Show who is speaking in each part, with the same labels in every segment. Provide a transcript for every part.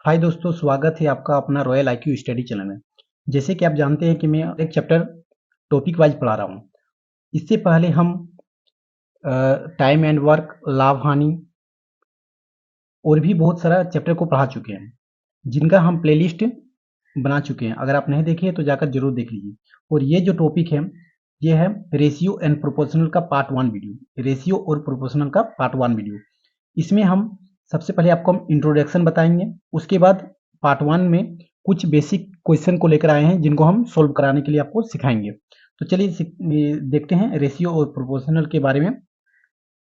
Speaker 1: हाय दोस्तों, स्वागत है आपका अपना रॉयल आईक्यू स्टडी चैनल में। जैसे कि आप जानते हैं कि मैं एक चैप्टर टॉपिक वाइज पढ़ा रहा हूँ। इससे पहले हम टाइम एंड वर्क, लाभ हानि और भी बहुत सारा चैप्टर को पढ़ा चुके हैं, जिनका हम प्लेलिस्ट बना चुके हैं। अगर आप नहीं देखे तो जाकर जरूर देख लीजिए। और ये जो टॉपिक है ये है रेशियो एंड प्रोपोर्शनल का पार्ट 1 वीडियो। रेशियो और प्रोपोर्शनल का पार्ट 1 वीडियो। इसमें हम सबसे पहले आपको हम इंट्रोडक्शन बताएंगे, उसके बाद पार्ट 1 में कुछ बेसिक क्वेश्चन को लेकर आए हैं जिनको हम सोल्व कराने के लिए आपको सिखाएंगे। तो चलिए देखते हैं रेशियो और प्रोपोर्शनल के बारे में।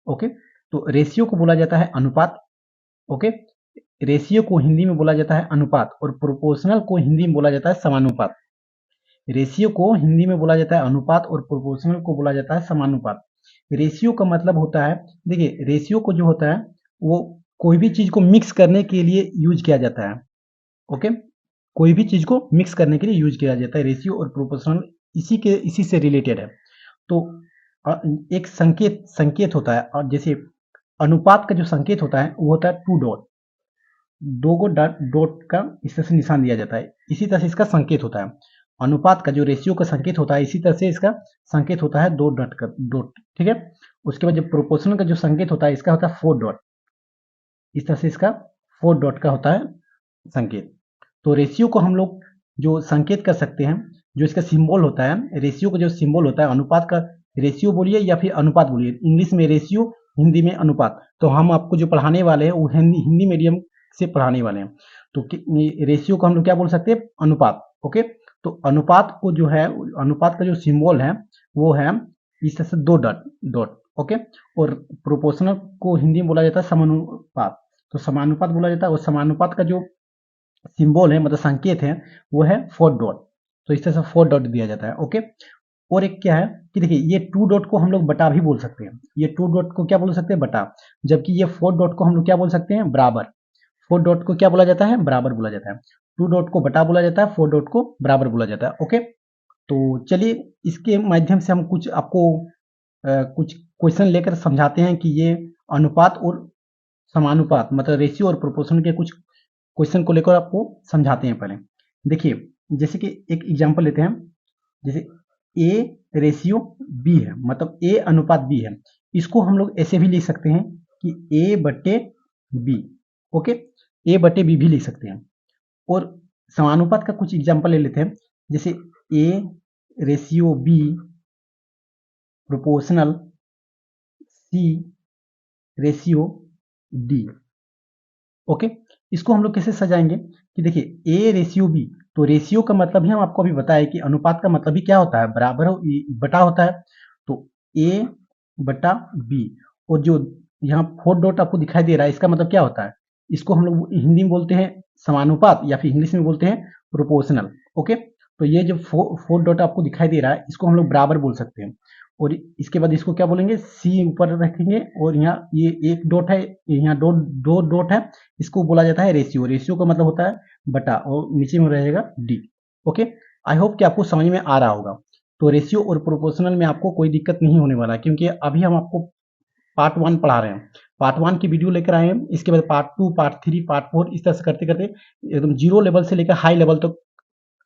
Speaker 1: ओके, तो रेशियो को बोला जाता है अनुपात। ओके, रेशियो को हिंदी में बोला जाता है अनुपात और प्रोपोर्शनल को हिंदी में बोला जाता है समानुपात। रेशियो को हिंदी में बोला जाता है अनुपात और प्रोपोर्शनल को बोला जाता है समानुपात। रेशियो का मतलब होता है, देखिए रेशियो को जो होता है वो कोई भी चीज को मिक्स करने के लिए यूज किया जाता है। ओके, कोई भी चीज को मिक्स करने के लिए यूज किया जाता है। रेशियो और प्रोपोर्शनल इसी से रिलेटेड है। तो एक संकेत संकेत होता है, और जैसे अनुपात का जो संकेत होता है वो होता है टू डॉट, दो गो डॉट का इस तरह से निशान दिया जाता है। इसी तरह से इसका संकेत होता है। अनुपात का जो रेशियो का संकेत होता है इसी तरह से इसका संकेत होता है दो डॉट का, डॉट। ठीक है, उसके बाद जो प्रोपोर्शनल का जो संकेत होता है इसका होता है फोर डॉट। इस तरह से इसका फोर डॉट का होता है संकेत। तो रेशियो को हम लोग जो संकेत कर सकते हैं, जो इसका सिंबल होता है, रेशियो का जो सिंबल होता है, अनुपात का रेशियो बोलिए या फिर अनुपात बोलिए, इंग्लिश में रेशियो, हिंदी में अनुपात। तो हम आपको जो पढ़ाने वाले हैं वो हिंदी मीडियम से पढ़ाने वाले हैं। तो रेशियो को हम लोग क्या बोल सकते हैं? अनुपात। ओके, तो अनुपात को जो है, अनुपात का जो सिंबल है वो है इस तरह से दो डॉट डॉट। ओके, और प्रोपोर्शनल को हिंदी में बोला जाता है समानुपात। तो समानुपात बोला जाता है, और समानुपात का जो सिंबल है, मतलब संकेत है, वो है फोर डॉट। तो इस तरह से फोर डॉट दिया जाता है। ओके, और एक क्या है कि देखिए ये टू डॉट को हम लोग बटा भी बोल सकते हैं। ये टू डॉट को क्या बोल सकते हैं? बटा। जबकि ये फोर डॉट को हम लोग क्या बोल सकते हैं? बराबर। फोर डॉट को क्या बोला जाता है? बराबर बोला जाता है। टू डॉट को बटा बोला जाता है, फोर डॉट को बराबर बोला जाता है। ओके, तो चलिए इसके माध्यम से हम कुछ आपको कुछ क्वेश्चन लेकर समझाते हैं कि ये अनुपात और समानुपात, मतलब रेशियो और प्रोपोर्शन के कुछ क्वेश्चन को लेकर आपको समझाते हैं। पहले देखिए, जैसे कि एक एग्जांपल लेते हैं। जैसे ए रेशियो बी है, मतलब ए अनुपात बी है। इसको हम लोग ऐसे भी लिख सकते हैं कि ए बटे बी। ओके, ए बटे बी भी लिख सकते हैं। और समानुपात का कुछ एग्जांपल ले लेते हैं। जैसे A ratio B proportional C ratio D. Okay, इसको हम लोग कैसे सजाएंगे कि देखिए ए रेशियो बी, तो रेशियो का मतलब ही हम आपको अभी बताया कि अनुपात का मतलब ही क्या होता है? बराबर बटा होता है। तो ए बटा बी, और जो यहाँ फोर डॉट आपको दिखाई दे रहा है इसका मतलब क्या होता है? इसको हम लोग हिंदी में बोलते हैं समानुपात, या फिर इंग्लिश में बोलते हैं प्रोपोर्शनल। ओके, तो ये जो फोर डॉट आपको दिखाई दे रहा है इसको हम लोग बराबर बोल सकते हैं। और इसके बाद इसको क्या बोलेंगे? सी ऊपर रखेंगे, और यहाँ ये एक डॉट है, यहाँ दो दो डॉट है, इसको बोला जाता है रेशियो। रेशियो का मतलब होता है बटा, और नीचे में रहेगा डी। ओके, आई होप कि आपको समझ में आ रहा होगा। तो रेशियो और प्रोपोर्शनल में आपको कोई दिक्कत नहीं होने वाला, क्योंकि अभी हम आपको पार्ट 1 पढ़ा रहे हैं। पार्ट 1 की वीडियो लेकर आए हैं, इसके बाद पार्ट 2, पार्ट 3, पार्ट 4, इस तरह से करते करते एकदम जीरो लेवल से लेकर हाई लेवल तक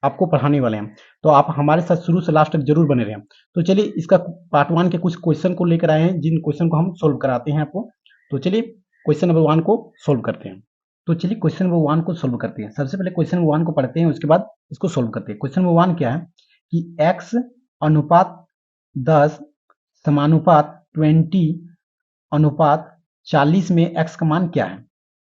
Speaker 1: आपको पढ़ाने वाले हैं। तो आप हमारे साथ शुरू से लास्ट तक जरूर बने रहें। तो चलिए इसका पार्ट 1 के कुछ क्वेश्चन को लेकर आए हैं, जिन क्वेश्चन को हम सोल्व कराते हैं आपको। तो चलिए क्वेश्चन नंबर 1 को सोल्व करते हैं। तो चलिए क्वेश्चन नंबर 1 को सोल्व करते हैं। सबसे पहले क्वेश्चन नंबर 1 को पढ़ते हैं, उसके बाद इसको सोल्व करते हैं। क्वेश्चन नंबर 1 क्या है कि x अनुपात 10 समानुपात 20 अनुपात 40 में x का मान क्या है?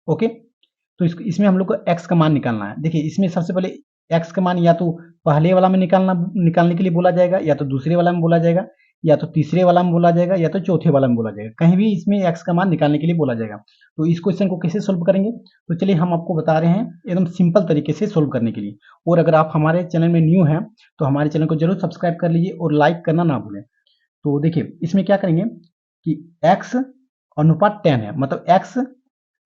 Speaker 1: ओके, तो इसमें हम लोग को x का मान निकालना है। देखिए इसमें सबसे पहले x का मान या तो पहले वाला में निकालने के लिए बोला जाएगा, या तो दूसरे वाला में बोला जाएगा, या तो तीसरे वाला में बोला जाएगा, या तो चौथे वाला में बोला जाएगा। कहीं भी इसमें x का मान निकालने के लिए बोला जाएगा। तो इस क्वेश्चन को कैसे सोल्व करेंगे? तो चलिए हम आपको बता रहे हैं एकदम सिंपल तरीके से सोल्व करने के लिए। और अगर आप हमारे चैनल में न्यू हैं तो हमारे चैनल को जरूर सब्सक्राइब कर लीजिए और लाइक करना ना भूलें। तो देखिए इसमें क्या करेंगे कि x अनुपात 10 है, मतलब x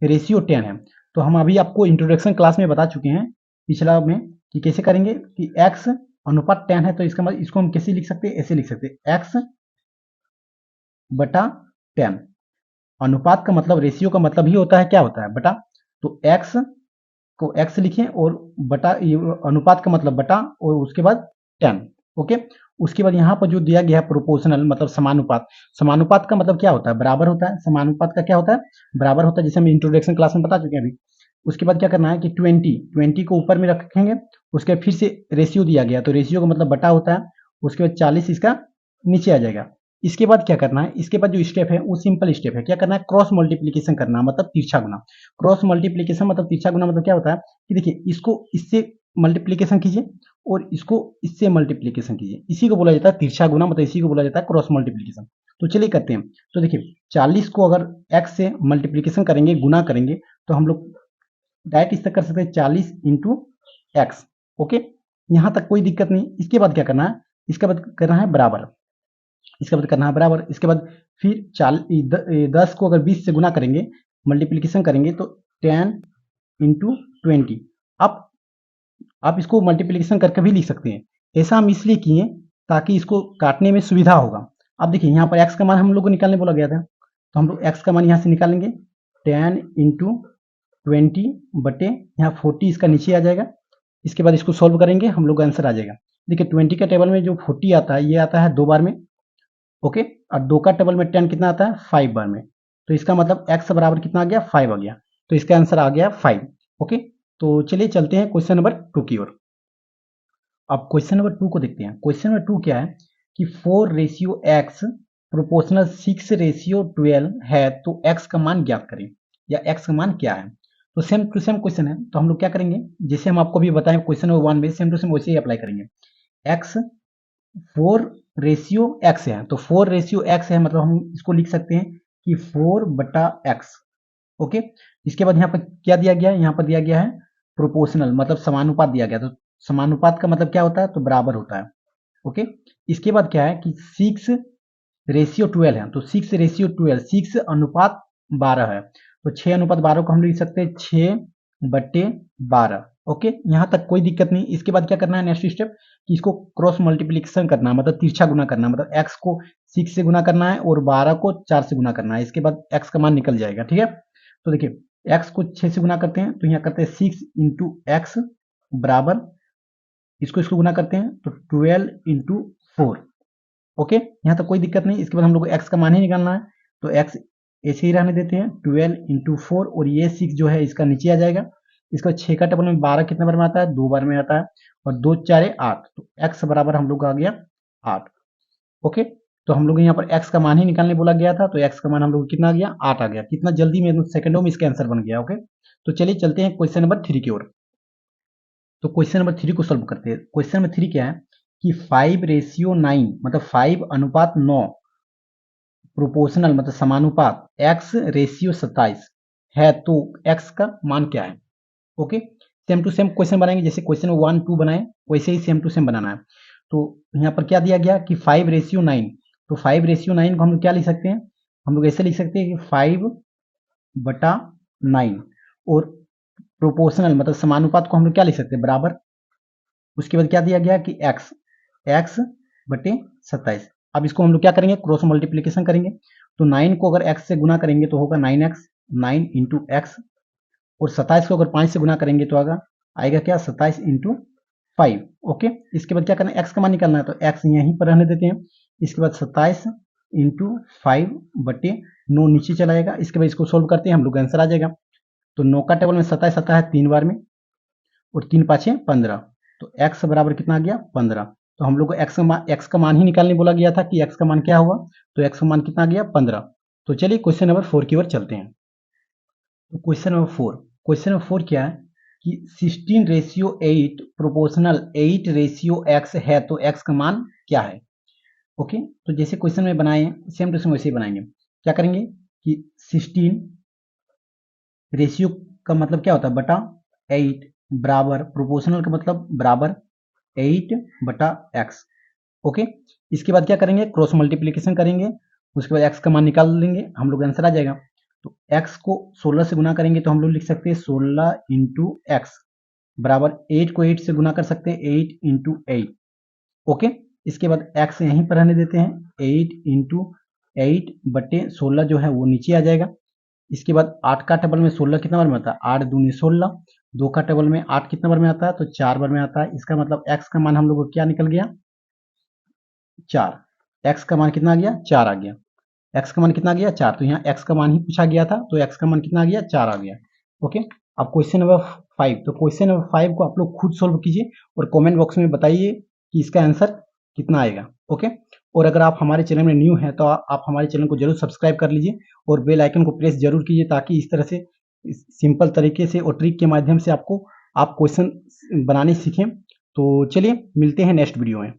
Speaker 1: रेशियो 10 है। तो हम अभी आपको इंट्रोडक्शन क्लास में बता चुके हैं पिछला में कि कैसे करेंगे कि x अनुपात 10 है, तो इसका मतलब इसको हम कैसे लिख सकते हैं? ऐसे लिख सकते हैं x बटा 10। अनुपात का मतलब, रेशियो का मतलब ही होता है क्या होता है? बटा। तो x को x लिखें और बटा अनुपात का मतलब बटा और उसके बाद 10। ओके, उसके बाद यहाँ पर जो दिया गया है प्रोपोर्शनल मतलब समानुपात, समानुपात का मतलब क्या होता है, बराबर होता है। समानुपात का क्या होता है, बराबर होता है, जैसे हम इंट्रोडक्शन क्लास में बता चुके हैं अभी। उसके बाद क्या करना है कि 20 को ऊपर में रखेंगे, उसके बाद फिर से रेशियो दिया गया तो रेशियो का मतलब बटा होता है, उसके बाद 40 इसका नीचे आ जाएगा। इसके बाद क्या करना है, इसके बाद जो स्टेप है वो सिंपल स्टेप है, क्या करना है, क्रॉस मल्टीप्लीकेशन करना मतलब तिरछा गुना। क्रॉस मल्टीप्लीकेशन मतलब तिरछा गुना मतलब क्या होता है कि देखिए इसको इससे मल्टीप्लीकेशन कीजिए और इसको इससे मल्टीप्लीकेशन कीजिए, इसी को बोला जाता है तिरछा गुना, मतलब इसी को बोला जाता है क्रॉस मल्टीप्लीकेशन। तो चलिए करते हैं। तो देखिए 40 को अगर x से मल्टीप्लीकेशन करेंगे, गुना करेंगे, तो हम लोग डायरेक्ट इस तक कर सकते हैं 40 इंटू एक्स। ओके, यहां तक कोई दिक्कत नहीं। इसके बाद क्या करना है, इसके बाद करना है बराबर, इसके बाद करना है बराबर। इसके बाद फिर 10 को अगर 20 से गुना करेंगे, मल्टीप्लीकेशन करेंगे, तो 10 इंटू 20। आप इसको मल्टीप्लीकेशन करके भी लिख सकते हैं। ऐसा हम इसलिए किए ताकि इसको काटने में सुविधा होगा। अब देखिए यहाँ पर x का मान हम लोग को निकालने बोला गया था, तो हम लोग x का मान यहाँ से निकालेंगे 10 इंटू 20 बटे यहाँ 40 इसका नीचे आ जाएगा। इसके बाद इसको सॉल्व करेंगे, हम लोग का आंसर आ जाएगा। देखिए 20 का टेबल में जो 40 आता है ये आता है 2 बार में। ओके, और 2 का टेबल में 10 कितना आता है 5 बार में। तो इसका मतलब x बराबर कितना आ गया 5 आ गया, तो इसका आंसर आ गया 5। ओके, तो चलिए चलते हैं क्वेश्चन नंबर 2 की ओर। अब क्वेश्चन नंबर 2 को देखते हैं। क्वेश्चन नंबर 2 क्या है कि 4:x प्रोपोर्शनल 6:12 है, तो x का मान ज्ञात करें, या x का मान क्या है। तो सेम टू सेम क्वेश्चन है, तो हम लोग क्या करेंगे, जैसे हम आपको भी बताएं क्वेश्चन नंबर 1 में, सेम टू सेम वैसे ही अप्लाई करेंगे। x 4:x है, तो 4:x है मतलब हम इसको लिख सकते हैं कि 4/x। ओके, इसके बाद यहाँ पर क्या दिया गया है, यहाँ पर दिया गया है प्रोपोर्शनल मतलब समानुपात दिया गया, तो समानुपात का मतलब क्या होता है, तो बराबर होता है। ओके, इसके बाद क्या है कि 6:12 है, तो 6:12, 6 अनुपात 12 है, तो 6 अनुपात 12 को हम लिख सकते हैं 6/12। ओके, यहां तक कोई दिक्कत नहीं। इसके बाद क्या करना है, नेक्स्ट स्टेप कि इसको क्रॉस मल्टीप्लीकेशन करना मतलब तिरछा गुना करना, मतलब x को 6 से गुना करना है और 12 को 4 से गुना करना है। इसके बाद x का मान निकल जाएगा। ठीक है, तो देखिए x को 6 से गुना करते हैं, तो यहाँ करते हैं 6 इंटू एक्स बराबर, इसको इसको गुना करते हैं तो 12 इंटू 4। ओके, यहाँ तक कोई दिक्कत नहीं। इसके बाद हम लोग को x का मान ही निकालना है, तो x ऐसे ही रहने देते हैं 12 इंटू 4, और ये 6 जो है इसका नीचे आ जाएगा। इसका 6 का टेबल में 12 कितने बार में आता है, 2 बार में आता है, और 2 4 8, तो x बराबर हम लोग का आ गया 8। ओके, तो हम लोग यहाँ पर x का मान ही निकालने बोला गया था, तो x का मान हम लोग कितना आ गया 8 आ गया। कितना जल्दी में, सेकंडों में इसका आंसर बन गया। ओके, तो चलिए चलते हैं क्वेश्चन नंबर 3 की ओर। तो क्वेश्चन नंबर 3 को सॉल्व करते हैं। क्वेश्चन नंबर 3 क्या है कि 5:9 मतलब 5:9 प्रोपोर्शनल मतलब समानुपात x:27 है, तो x का मान क्या है। Okay, same to same question बनाएंगे, जैसे क्वेश्चन 1 2 बनाए वैसे ही सेम टू सेम बनाना है। तो यहाँ पर क्या दिया गया कि 5:9, तो 5:9 को हम लोग क्या लिख सकते हैं, हम लोग ऐसे लिख सकते हैं कि 5/9, और प्रोपोर्शनल मतलब समानुपात को हम लोग क्या लिख सकते हैं, बराबर। उसके बाद क्या दिया गया कि x/27। अब इसको हम लोग क्या करेंगे, क्रॉस मल्टीप्लीकेशन करेंगे, तो 9 को अगर x से गुना करेंगे तो होगा 9x, 9 इंटू एक्स, और 27 को अगर 5 से गुना करेंगे तो आएगा क्या 27 इंटू 5। ओके, इसके बाद क्या करना है, x का मान निकालना है, तो x यहीं पर रहने देते हैं। इसके बाद 27 इंटू 5/9 नीचे चला जाएगा। इसके बाद इसको सोल्व करते हैं, हम लोग का आंसर आ जाएगा। तो 9 का टेबल में 27 आता है 3 बार में, और 3 5 15, तो x बराबर कितना आ गया 15। तो हम लोग को x का मान ही निकालने बोला गया था कि x का मान क्या हुआ, तो x का मान कितना आ गया 15। तो चलिए क्वेश्चन नंबर 4 की ओर चलते हैं। तो क्वेश्चन नंबर 4 क्या है कि 16:8 प्रोपोर्शनल 8:x है, तो x का मान क्या है। ओके, तो जैसे क्वेश्चन में बनाए सेम टू सेम वैसे ही बनाएंगे। क्या करेंगे कि 16 रेशियो का मतलब क्या होता है बटा 8 बराबर, प्रोपोर्शनल का मतलब बराबर 8/x। ओके, इसके बाद क्या करेंगे, क्रॉस मल्टीप्लीकेशन करेंगे, उसके बाद x का मान निकाल लेंगे, हम लोग आंसर आ जाएगा। तो x को 16 से गुना करेंगे तो हम लोग लिख सकते हैं 16 इंटू एक्स बराबर, 8 को 8 से गुना कर सकते हैं 8 इंटू 8। ओके, इसके बाद x यहीं पर रहने देते हैं, 8 इंटू 8/16 जो है वो नीचे आ जाएगा। इसके बाद 8 का टेबल में 16 कितना बार में आता है, 8 दूनी 16, 2 का टेबल में 8 कितने बार में आता है? तो 4 बार में आता है। इसका मतलब x का मान हम लोग को क्या निकल गया? 4। x का मान कितना आ गया? 4 आ गया। x का मान कितना आ गया? 4। तो यहाँ x का मान ही पूछा गया था, तो x का मान कितना आ गया? 4 आ गया। ओके। अब क्वेश्चन नंबर 5। तो क्वेश्चन नंबर 5 को आप लोग खुद सोल्व कीजिए और कमेंट बॉक्स में बताइए कि इसका आंसर कितना आएगा। ओके। और अगर आप हमारे चैनल में न्यू हैं तो आप हमारे चैनल को जरूर सब्सक्राइब कर लीजिए और बेल आइकन को प्रेस जरूर कीजिए, ताकि इस तरह से सिंपल तरीके से और ट्रिक के माध्यम से आप क्वेश्चन बनाने सीखें। तो चलिए मिलते हैं नेक्स्ट वीडियो में।